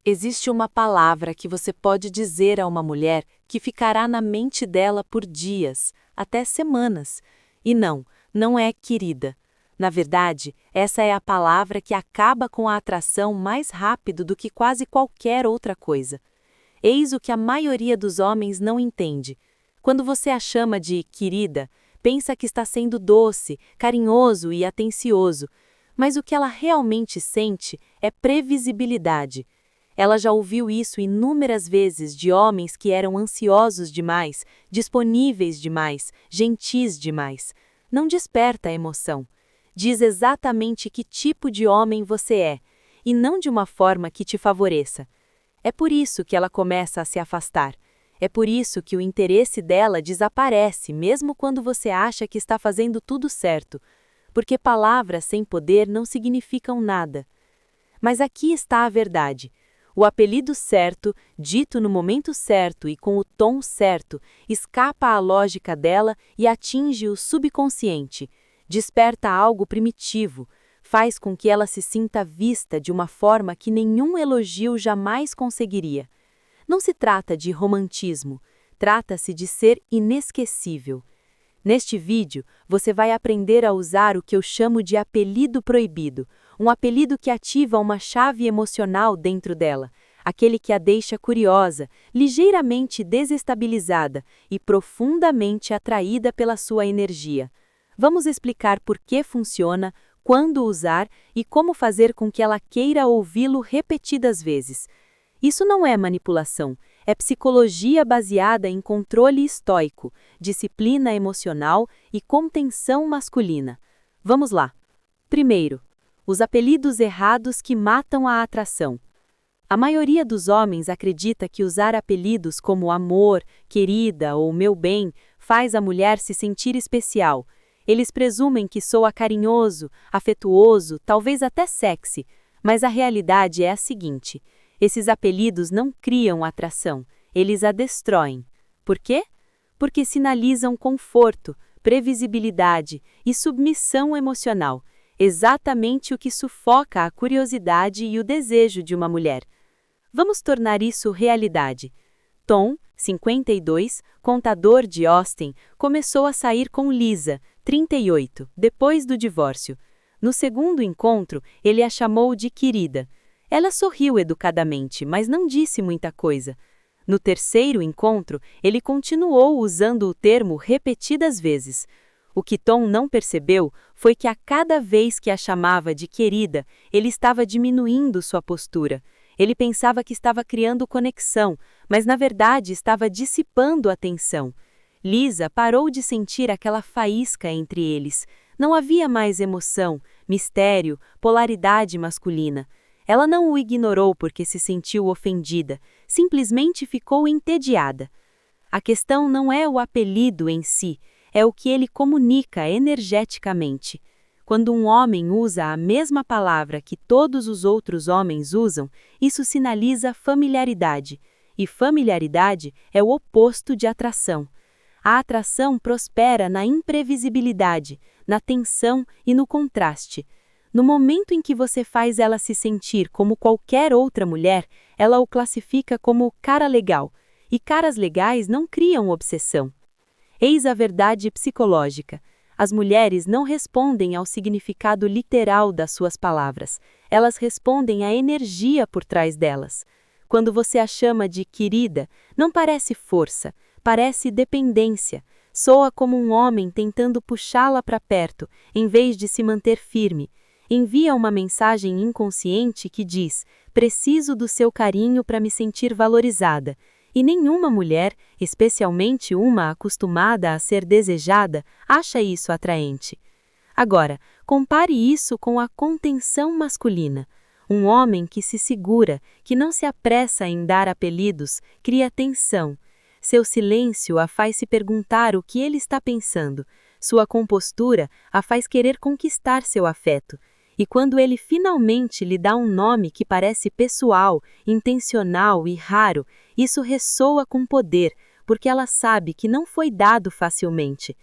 Existe uma palavra que você pode dizer a uma mulher que ficará na mente dela por dias, até semanas. E não é querida. Na verdade, essa é a palavra que acaba com a atração mais rápido do que quase qualquer outra coisa. Eis o que a maioria dos homens não entende. Quando você a chama de querida, pensa que está sendo doce, carinhoso e atencioso, mas o que ela realmente sente é previsibilidade. Ela já ouviu isso inúmeras vezes de homens que eram ansiosos demais, disponíveis demais, gentis demais. Não desperta a emoção. Diz exatamente que tipo de homem você é, e não de uma forma que te favoreça. É por isso que ela começa a se afastar. É por isso que o interesse dela desaparece, mesmo quando você acha que está fazendo tudo certo. Porque palavras sem poder não significam nada. Mas aqui está a verdade. O apelido certo, dito no momento certo e com o tom certo, escapa à lógica dela e atinge o subconsciente. Desperta algo primitivo, faz com que ela se sinta vista de uma forma que nenhum elogio jamais conseguiria. Não se trata de romantismo, trata-se de ser inesquecível. Neste vídeo, você vai aprender a usar o que eu chamo de apelido proibido, um apelido que ativa uma chave emocional dentro dela, aquele que a deixa curiosa, ligeiramente desestabilizada e profundamente atraída pela sua energia. Vamos explicar por que funciona, quando usar e como fazer com que ela queira ouvi-lo repetidas vezes. Isso não é manipulação, é psicologia baseada em controle estoico, disciplina emocional e contenção masculina. Vamos lá. Primeiro, os apelidos errados que matam a atração. A maioria dos homens acredita que usar apelidos como amor, querida ou meu bem faz a mulher se sentir especial. Eles presumem que soa carinhoso, afetuoso, talvez até sexy, mas a realidade é a seguinte: esses apelidos não criam atração, eles a destroem. Por quê? Porque sinalizam conforto, previsibilidade e submissão emocional, exatamente o que sufoca a curiosidade e o desejo de uma mulher. Vamos tornar isso realidade. Tom, 52, contador de Austin, começou a sair com Lisa, 38, depois do divórcio. No segundo encontro, ele a chamou de querida. Ela sorriu educadamente, mas não disse muita coisa. No terceiro encontro, ele continuou usando o termo repetidas vezes. O que Tom não percebeu foi que a cada vez que a chamava de querida, ele estava diminuindo sua postura. Ele pensava que estava criando conexão, mas na verdade estava dissipando a tensão. Lisa parou de sentir aquela faísca entre eles. Não havia mais emoção, mistério, polaridade masculina. Ela não o ignorou porque se sentiu ofendida, simplesmente ficou entediada. A questão não é o apelido em si, é o que ele comunica energeticamente. Quando um homem usa a mesma palavra que todos os outros homens usam, isso sinaliza familiaridade, e familiaridade é o oposto de atração. A atração prospera na imprevisibilidade, na tensão e no contraste. No momento em que você faz ela se sentir como qualquer outra mulher, ela o classifica como cara legal, e caras legais não criam obsessão. Eis a verdade psicológica. As mulheres não respondem ao significado literal das suas palavras, elas respondem à energia por trás delas. Quando você a chama de querida, não parece força, parece dependência. Soa como um homem tentando puxá-la para perto, em vez de se manter firme. Envia uma mensagem inconsciente que diz: preciso do seu carinho para me sentir valorizada. E nenhuma mulher, especialmente uma acostumada a ser desejada, acha isso atraente. Agora, compare isso com a contenção masculina. Um homem que se segura, que não se apressa em dar apelidos, cria tensão. Seu silêncio a faz se perguntar o que ele está pensando. Sua compostura a faz querer conquistar seu afeto. E quando ele finalmente lhe dá um nome que parece pessoal, intencional e raro, isso ressoa com poder, porque ela sabe que não foi dado facilmente.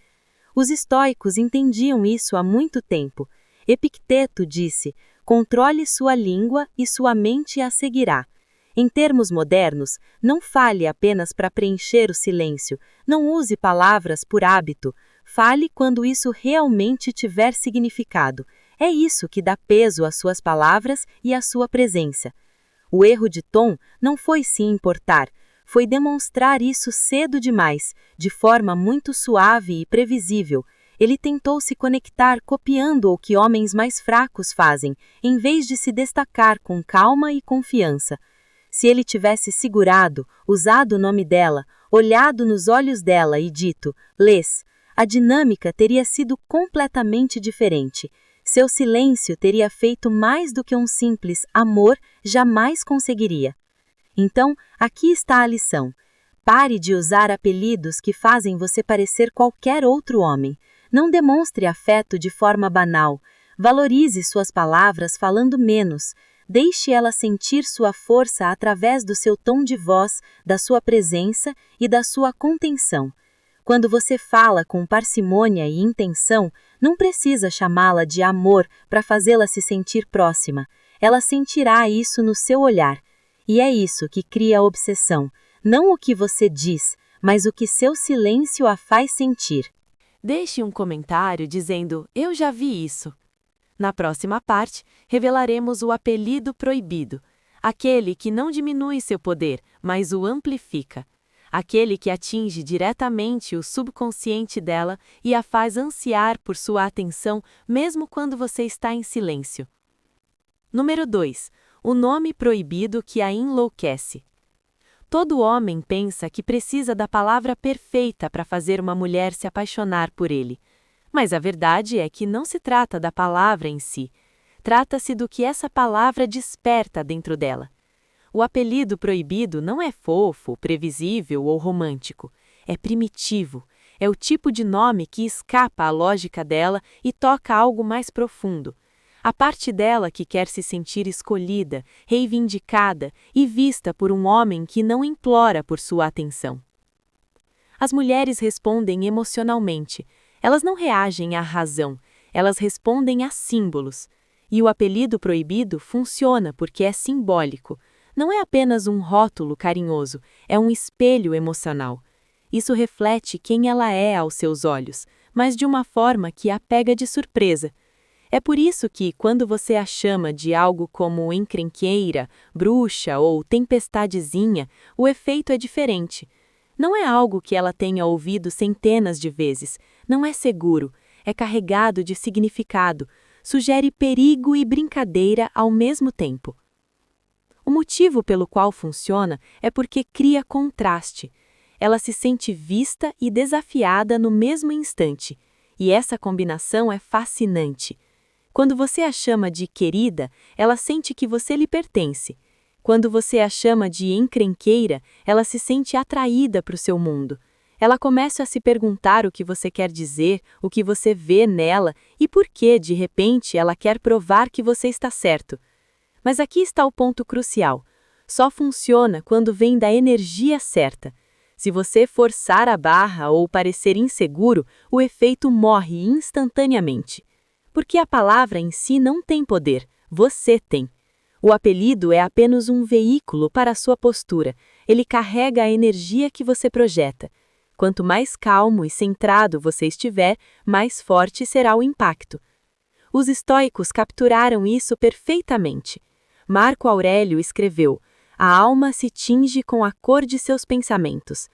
Os estoicos entendiam isso há muito tempo. Epicteto disse: controle sua língua e sua mente a seguirá. Em termos modernos, não fale apenas para preencher o silêncio, não use palavras por hábito, fale quando isso realmente tiver significado. É isso que dá peso às suas palavras e à sua presença. O erro de Tom não foi se importar, foi demonstrar isso cedo demais, de forma muito suave e previsível. Ele tentou se conectar copiando o que homens mais fracos fazem, em vez de se destacar com calma e confiança. Se ele tivesse segurado, usado o nome dela, olhado nos olhos dela e dito, "Liz", a dinâmica teria sido completamente diferente. Seu silêncio teria feito mais do que um simples amor jamais conseguiria. Então, aqui está a lição. Pare de usar apelidos que fazem você parecer qualquer outro homem. Não demonstre afeto de forma banal. Valorize suas palavras falando menos. Deixe ela sentir sua força através do seu tom de voz, da sua presença e da sua contenção. Quando você fala com parcimônia e intenção, não precisa chamá-la de amor para fazê-la se sentir próxima. Ela sentirá isso no seu olhar. E é isso que cria a obsessão. Não o que você diz, mas o que seu silêncio a faz sentir. Deixe um comentário dizendo, eu já vi isso. Na próxima parte, revelaremos o apelido proibido, aquele que não diminui seu poder, mas o amplifica. Aquele que atinge diretamente o subconsciente dela e a faz ansiar por sua atenção mesmo quando você está em silêncio. Número 2. O nome proibido que a enlouquece. Todo homem pensa que precisa da palavra perfeita para fazer uma mulher se apaixonar por ele. Mas a verdade é que não se trata da palavra em si. Trata-se do que essa palavra desperta dentro dela. O apelido proibido não é fofo, previsível ou romântico. É primitivo. É o tipo de nome que escapa à lógica dela e toca algo mais profundo. A parte dela que quer se sentir escolhida, reivindicada e vista por um homem que não implora por sua atenção. As mulheres respondem emocionalmente. Elas não reagem à razão. Elas respondem a símbolos. E o apelido proibido funciona porque é simbólico. Não é apenas um rótulo carinhoso, é um espelho emocional. Isso reflete quem ela é aos seus olhos, mas de uma forma que a pega de surpresa. É por isso que, quando você a chama de algo como encrenqueira, bruxa ou tempestadezinha, o efeito é diferente. Não é algo que ela tenha ouvido centenas de vezes, não é seguro, é carregado de significado, sugere perigo e brincadeira ao mesmo tempo. O motivo pelo qual funciona é porque cria contraste. Ela se sente vista e desafiada no mesmo instante, e essa combinação é fascinante. Quando você a chama de querida, ela sente que você lhe pertence. Quando você a chama de encrenqueira, ela se sente atraída para o seu mundo. Ela começa a se perguntar o que você quer dizer, o que você vê nela e por que, de repente, ela quer provar que você está certo. Mas aqui está o ponto crucial. Só funciona quando vem da energia certa. Se você forçar a barra ou parecer inseguro, o efeito morre instantaneamente. Porque a palavra em si não tem poder, você tem. O apelido é apenas um veículo para a sua postura. Ele carrega a energia que você projeta. Quanto mais calmo e centrado você estiver, mais forte será o impacto. Os estoicos capturaram isso perfeitamente. Marco Aurélio escreveu: "A alma se tinge com a cor de seus pensamentos."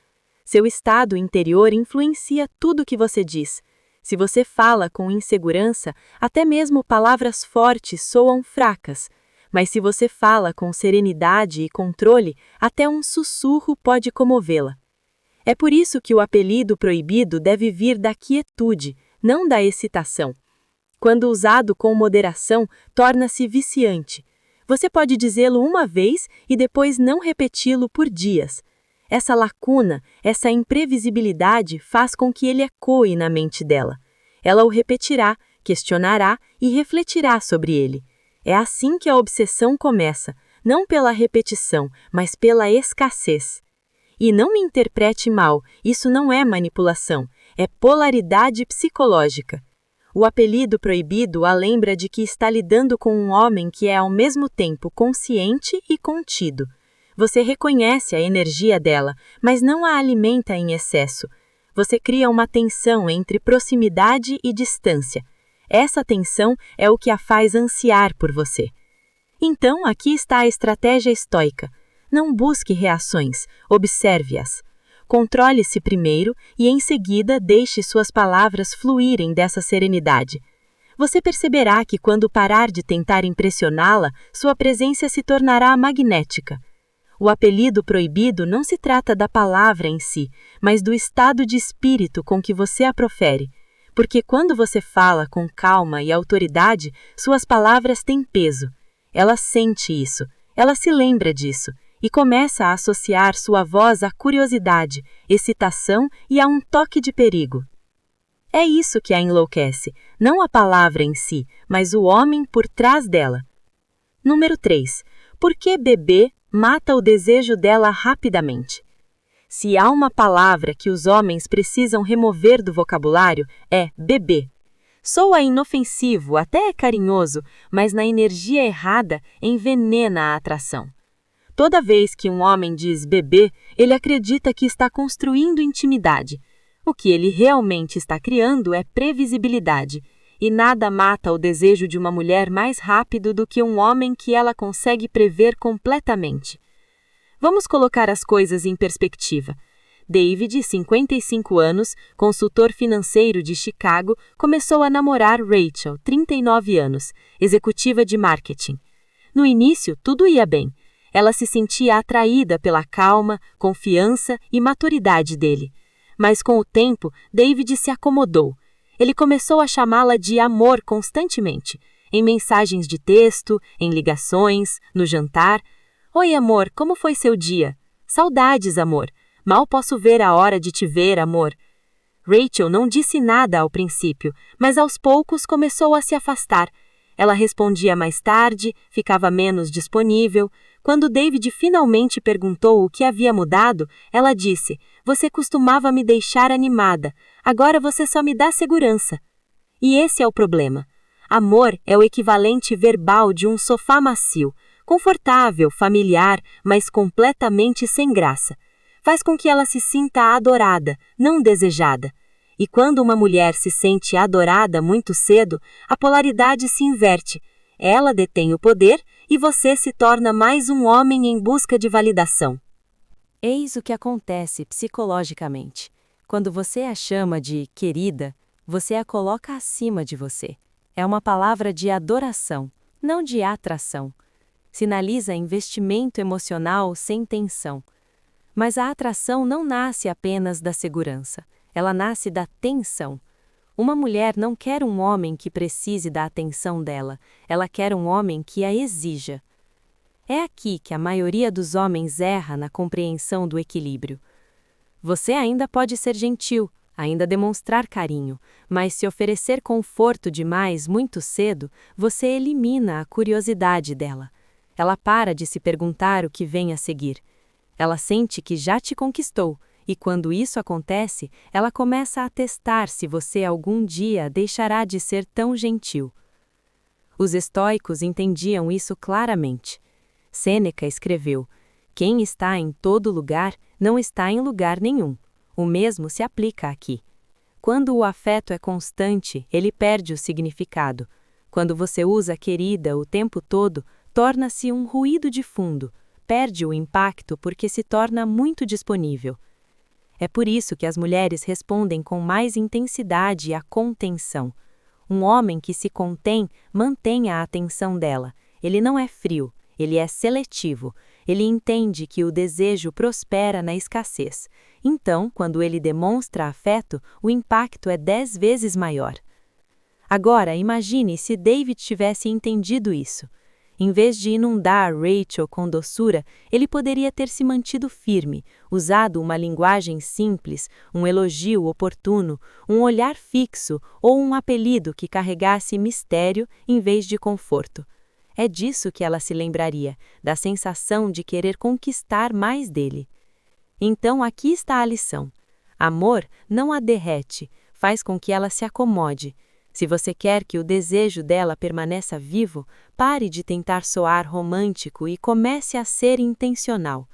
Seu estado interior influencia tudo que você diz. Se você fala com insegurança, até mesmo palavras fortes soam fracas. Mas se você fala com serenidade e controle, até um sussurro pode comovê-la. É por isso que o apelido proibido deve vir da quietude, não da excitação. Quando usado com moderação, torna-se viciante. Você pode dizê-lo uma vez e depois não repeti-lo por dias. Essa lacuna, essa imprevisibilidade faz com que ele ecoe na mente dela. Ela o repetirá, questionará e refletirá sobre ele. É assim que a obsessão começa, não pela repetição, mas pela escassez. E não me interprete mal, isso não é manipulação, é polaridade psicológica. O apelido proibido a lembra de que está lidando com um homem que é ao mesmo tempo consciente e contido. Você reconhece a energia dela, mas não a alimenta em excesso. Você cria uma tensão entre proximidade e distância. Essa tensão é o que a faz ansiar por você. Então, aqui está a estratégia estoica. Não busque reações, observe-as. Controle-se primeiro e, em seguida, deixe suas palavras fluírem dessa serenidade. Você perceberá que, quando parar de tentar impressioná-la, sua presença se tornará magnética. O apelido proibido não se trata da palavra em si, mas do estado de espírito com que você a profere. Porque quando você fala com calma e autoridade, suas palavras têm peso. Ela sente isso, ela se lembra disso, e começa a associar sua voz à curiosidade, excitação e a um toque de perigo. É isso que a enlouquece, não a palavra em si, mas o homem por trás dela. Número 3. Por que beber mata o desejo dela rapidamente? Se há uma palavra que os homens precisam remover do vocabulário, é bebê. Soa inofensivo, até é carinhoso, mas na energia errada envenena a atração. Toda vez que um homem diz bebê, ele acredita que está construindo intimidade. O que ele realmente está criando é previsibilidade, e nada mata o desejo de uma mulher mais rápido do que um homem que ela consegue prever completamente. Vamos colocar as coisas em perspectiva. David, 55 anos, consultor financeiro de Chicago, começou a namorar Rachel, 39 anos, executiva de marketing. No início, tudo ia bem. Ela se sentia atraída pela calma, confiança e maturidade dele. Mas com o tempo, David se acomodou. Ele começou a chamá-la de amor constantemente, em mensagens de texto, em ligações, no jantar. Oi, amor, como foi seu dia? Saudades, amor. Mal posso ver a hora de te ver, amor. Rachel não disse nada ao princípio, mas aos poucos começou a se afastar. Ela respondia mais tarde, ficava menos disponível. Quando David finalmente perguntou o que havia mudado, ela disse: "Você costumava me deixar animada, agora você só me dá segurança." E esse é o problema. Amor é o equivalente verbal de um sofá macio, confortável, familiar, mas completamente sem graça. Faz com que ela se sinta adorada, não desejada. E quando uma mulher se sente adorada muito cedo, a polaridade se inverte. Ela detém o poder e você se torna mais um homem em busca de validação. Eis o que acontece psicologicamente. Quando você a chama de querida, você a coloca acima de você. É uma palavra de adoração, não de atração. Sinaliza investimento emocional sem tensão. Mas a atração não nasce apenas da segurança, ela nasce da tensão. Uma mulher não quer um homem que precise da atenção dela, ela quer um homem que a exija. É aqui que a maioria dos homens erra na compreensão do equilíbrio. Você ainda pode ser gentil, ainda demonstrar carinho, mas se oferecer conforto demais muito cedo, você elimina a curiosidade dela. Ela para de se perguntar o que vem a seguir. Ela sente que já te conquistou, e quando isso acontece, ela começa a testar se você algum dia deixará de ser tão gentil. Os estoicos entendiam isso claramente. Sêneca escreveu: "Quem está em todo lugar, não está em lugar nenhum." O mesmo se aplica aqui. Quando o afeto é constante, ele perde o significado. Quando você usa querida o tempo todo, torna-se um ruído de fundo, perde o impacto porque se torna muito disponível. É por isso que as mulheres respondem com mais intensidade à contenção. Um homem que se contém mantém a atenção dela. Ele não é frio, ele é seletivo. Ele entende que o desejo prospera na escassez. Então, quando ele demonstra afeto, o impacto é 10 vezes maior. Agora, imagine se David tivesse entendido isso. Em vez de inundar Rachel com doçura, ele poderia ter se mantido firme, usado uma linguagem simples, um elogio oportuno, um olhar fixo ou um apelido que carregasse mistério em vez de conforto. É disso que ela se lembraria, da sensação de querer conquistar mais dele. Então aqui está a lição. Amor não a derrete, faz com que ela se acomode. Se você quer que o desejo dela permaneça vivo, pare de tentar soar romântico e comece a ser intencional.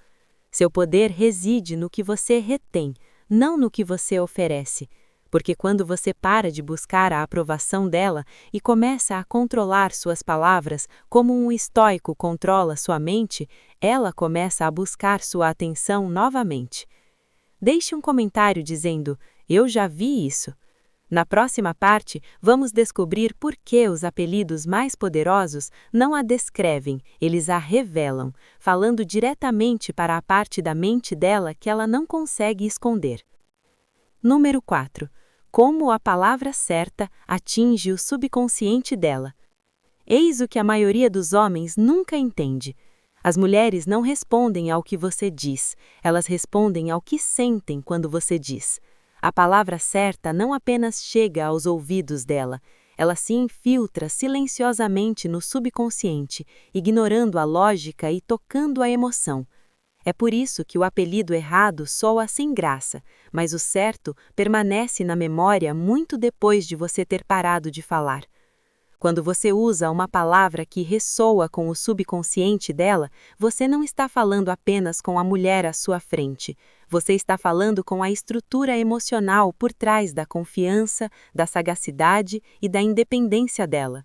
Seu poder reside no que você retém, não no que você oferece. Porque quando você para de buscar a aprovação dela e começa a controlar suas palavras como um estoico controla sua mente, ela começa a buscar sua atenção novamente. Deixe um comentário dizendo: "Eu já vi isso". Na próxima parte, vamos descobrir por que os apelidos mais poderosos não a descrevem, eles a revelam, falando diretamente para a parte da mente dela que ela não consegue esconder. Número 4. Como a palavra certa atinge o subconsciente dela. Eis o que a maioria dos homens nunca entende. As mulheres não respondem ao que você diz, elas respondem ao que sentem quando você diz. A palavra certa não apenas chega aos ouvidos dela, ela se infiltra silenciosamente no subconsciente, ignorando a lógica e tocando a emoção. É por isso que o apelido errado soa sem graça, mas o certo permanece na memória muito depois de você ter parado de falar. Quando você usa uma palavra que ressoa com o subconsciente dela, você não está falando apenas com a mulher à sua frente. Você está falando com a estrutura emocional por trás da confiança, da sagacidade e da independência dela.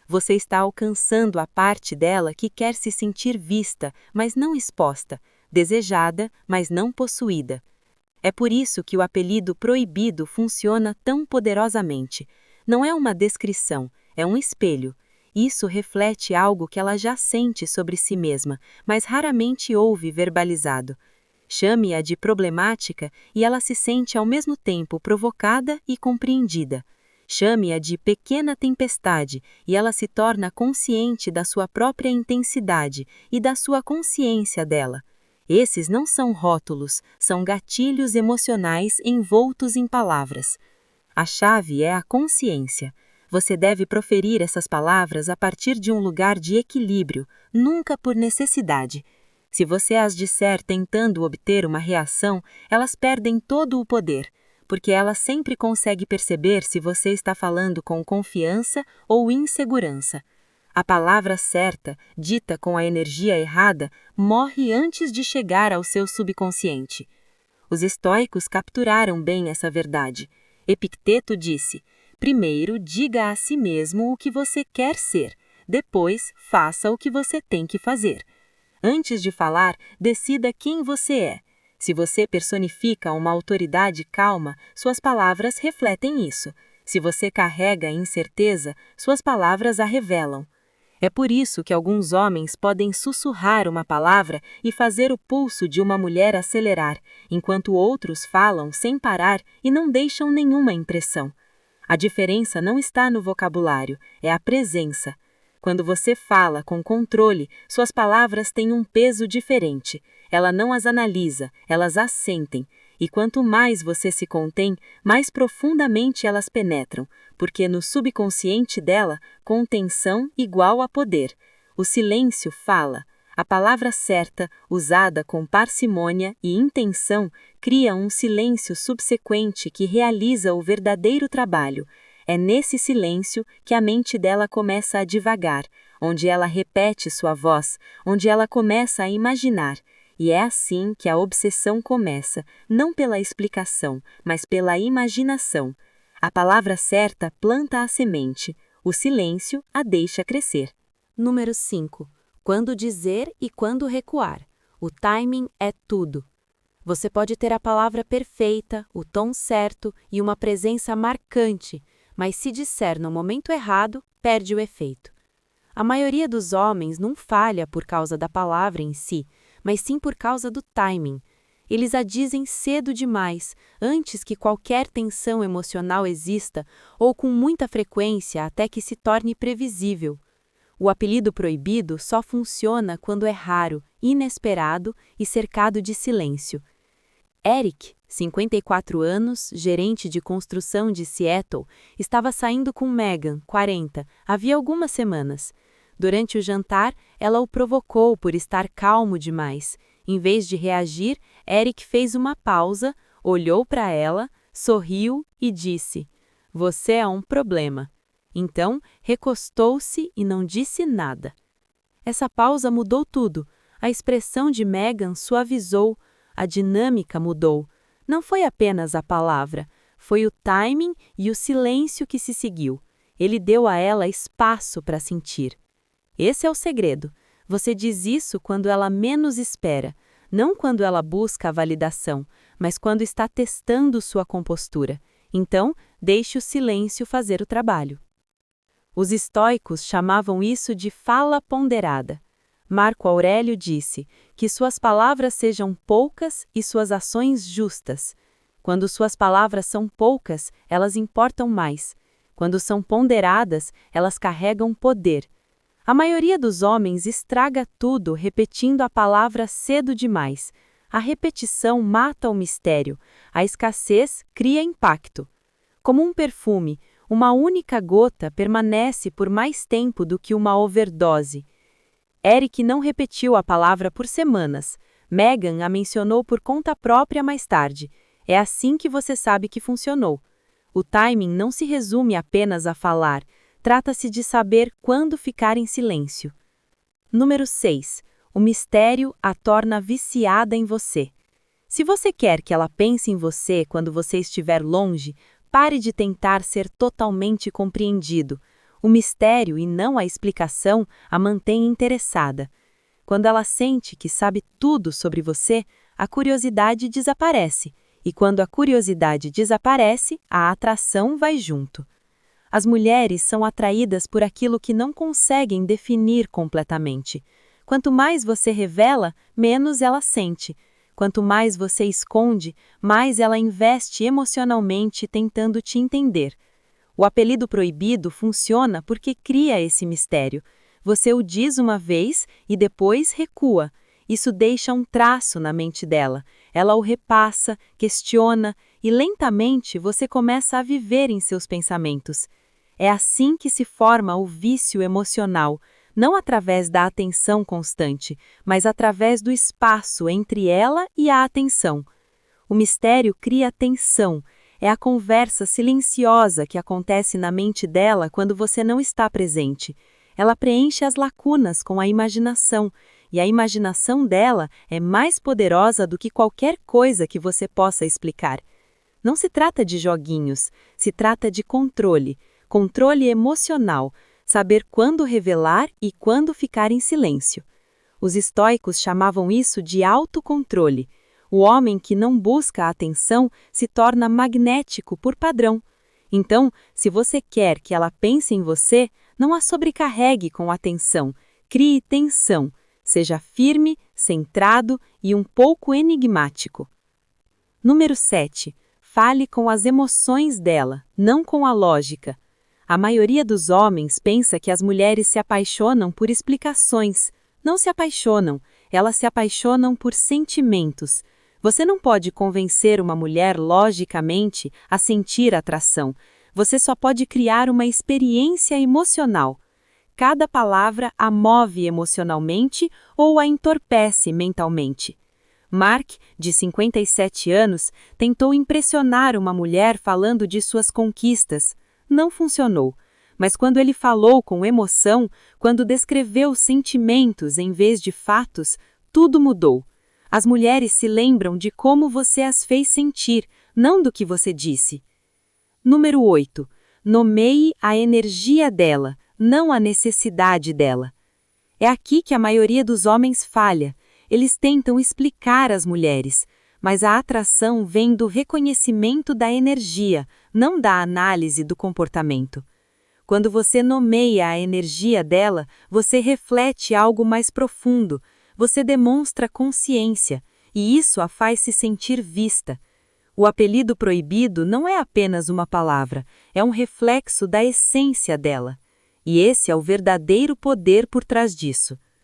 Você está alcançando a parte dela que quer se sentir vista, mas não exposta, desejada, mas não possuída. É por isso que o apelido proibido funciona tão poderosamente. Não é uma descrição, é um espelho. Isso reflete algo que ela já sente sobre si mesma, mas raramente ouve verbalizado. Chame-a de problemática e ela se sente ao mesmo tempo provocada e compreendida. Chame-a de pequena tempestade e ela se torna consciente da sua própria intensidade e da sua consciência dela. Esses não são rótulos, são gatilhos emocionais envoltos em palavras. A chave é a consciência. Você deve proferir essas palavras a partir de um lugar de equilíbrio, nunca por necessidade. Se você as disser tentando obter uma reação, elas perdem todo o poder, porque ela sempre consegue perceber se você está falando com confiança ou insegurança. A palavra certa, dita com a energia errada, morre antes de chegar ao seu subconsciente. Os estoicos capturaram bem essa verdade. Epicteto disse: primeiro diga a si mesmo o que você quer ser, depois faça o que você tem que fazer. Antes de falar, decida quem você é. Se você personifica uma autoridade calma, suas palavras refletem isso. Se você carrega incerteza, suas palavras a revelam. É por isso que alguns homens podem sussurrar uma palavra e fazer o pulso de uma mulher acelerar, enquanto outros falam sem parar e não deixam nenhuma impressão. A diferença não está no vocabulário, é a presença. Quando você fala com controle, suas palavras têm um peso diferente. Ela não as analisa, elas as sentem. E quanto mais você se contém, mais profundamente elas penetram, porque no subconsciente dela, contenção igual a poder. O silêncio fala. A palavra certa, usada com parcimônia e intenção, cria um silêncio subsequente que realiza o verdadeiro trabalho. É nesse silêncio que a mente dela começa a divagar, onde ela repete sua voz, onde ela começa a imaginar. E é assim que a obsessão começa, não pela explicação, mas pela imaginação. A palavra certa planta a semente, o silêncio a deixa crescer. Número 5. Quando dizer e quando recuar. O timing é tudo. Você pode ter a palavra perfeita, o tom certo e uma presença marcante, mas se disser no momento errado, perde o efeito. A maioria dos homens não falha por causa da palavra em si, mas sim por causa do timing. Eles a dizem cedo demais, antes que qualquer tensão emocional exista, ou com muita frequência até que se torne previsível. O apelido proibido só funciona quando é raro, inesperado e cercado de silêncio. Eric, 54 anos, gerente de construção de Seattle, estava saindo com Megan, 40, havia algumas semanas. Durante o jantar, ela o provocou por estar calmo demais. Em vez de reagir, Eric fez uma pausa, olhou para ela, sorriu e disse: "Você é um problema." Então, recostou-se e não disse nada. Essa pausa mudou tudo. A expressão de Meghan suavizou, a dinâmica mudou. Não foi apenas a palavra, foi o timing e o silêncio que se seguiu. Ele deu a ela espaço para sentir. Esse é o segredo. Você diz isso quando ela menos espera, não quando ela busca a validação, mas quando está testando sua compostura. Então, deixe o silêncio fazer o trabalho. Os estoicos chamavam isso de fala ponderada. Marco Aurélio disse que suas palavras sejam poucas e suas ações justas. Quando suas palavras são poucas, elas importam mais. Quando são ponderadas, elas carregam poder. A maioria dos homens estraga tudo repetindo a palavra cedo demais. A repetição mata o mistério. A escassez cria impacto. Como um perfume, uma única gota permanece por mais tempo do que uma overdose. Eric não repetiu a palavra por semanas. Meghan a mencionou por conta própria mais tarde. É assim que você sabe que funcionou. O timing não se resume apenas a falar. Trata-se de saber quando ficar em silêncio. Número 6. O mistério a torna viciada em você. Se você quer que ela pense em você quando você estiver longe, pare de tentar ser totalmente compreendido. O mistério e não a explicação a mantém interessada. Quando ela sente que sabe tudo sobre você, a curiosidade desaparece. E quando a curiosidade desaparece, a atração vai junto. As mulheres são atraídas por aquilo que não conseguem definir completamente. Quanto mais você revela, menos ela sente. Quanto mais você esconde, mais ela investe emocionalmente tentando te entender. O apelido proibido funciona porque cria esse mistério. Você o diz uma vez e depois recua. Isso deixa um traço na mente dela. Ela o repassa, questiona e lentamente você começa a viver em seus pensamentos. É assim que se forma o vício emocional, não através da atenção constante, mas através do espaço entre ela e a atenção. O mistério cria tensão. É a conversa silenciosa que acontece na mente dela quando você não está presente. Ela preenche as lacunas com a imaginação, e a imaginação dela é mais poderosa do que qualquer coisa que você possa explicar. Não se trata de joguinhos, se trata de controle. Controle emocional, saber quando revelar e quando ficar em silêncio. Os estoicos chamavam isso de autocontrole. O homem que não busca a atenção se torna magnético por padrão. Então, se você quer que ela pense em você, não a sobrecarregue com atenção, crie tensão, seja firme, centrado e um pouco enigmático. Número 7. Fale com as emoções dela, não com a lógica. A maioria dos homens pensa que as mulheres se apaixonam por explicações. Não se apaixonam, elas se apaixonam por sentimentos. Você não pode convencer uma mulher logicamente a sentir atração. Você só pode criar uma experiência emocional. Cada palavra a move emocionalmente ou a entorpece mentalmente. Mark, de 57 anos, tentou impressionar uma mulher falando de suas conquistas. Não funcionou, mas quando ele falou com emoção, quando descreveu sentimentos em vez de fatos, tudo mudou. As mulheres se lembram de como você as fez sentir, não do que você disse. Número 8. Nomeie a energia dela, não a necessidade dela. É aqui que a maioria dos homens falha. Eles tentam explicar às mulheres, mas a atração vem do reconhecimento da energia, não da análise do comportamento. Quando você nomeia a energia dela, você reflete algo mais profundo, você demonstra consciência, e isso a faz se sentir vista. O apelido proibido não é apenas uma palavra, é um reflexo da essência dela. E esse é o verdadeiro poder por trás disso.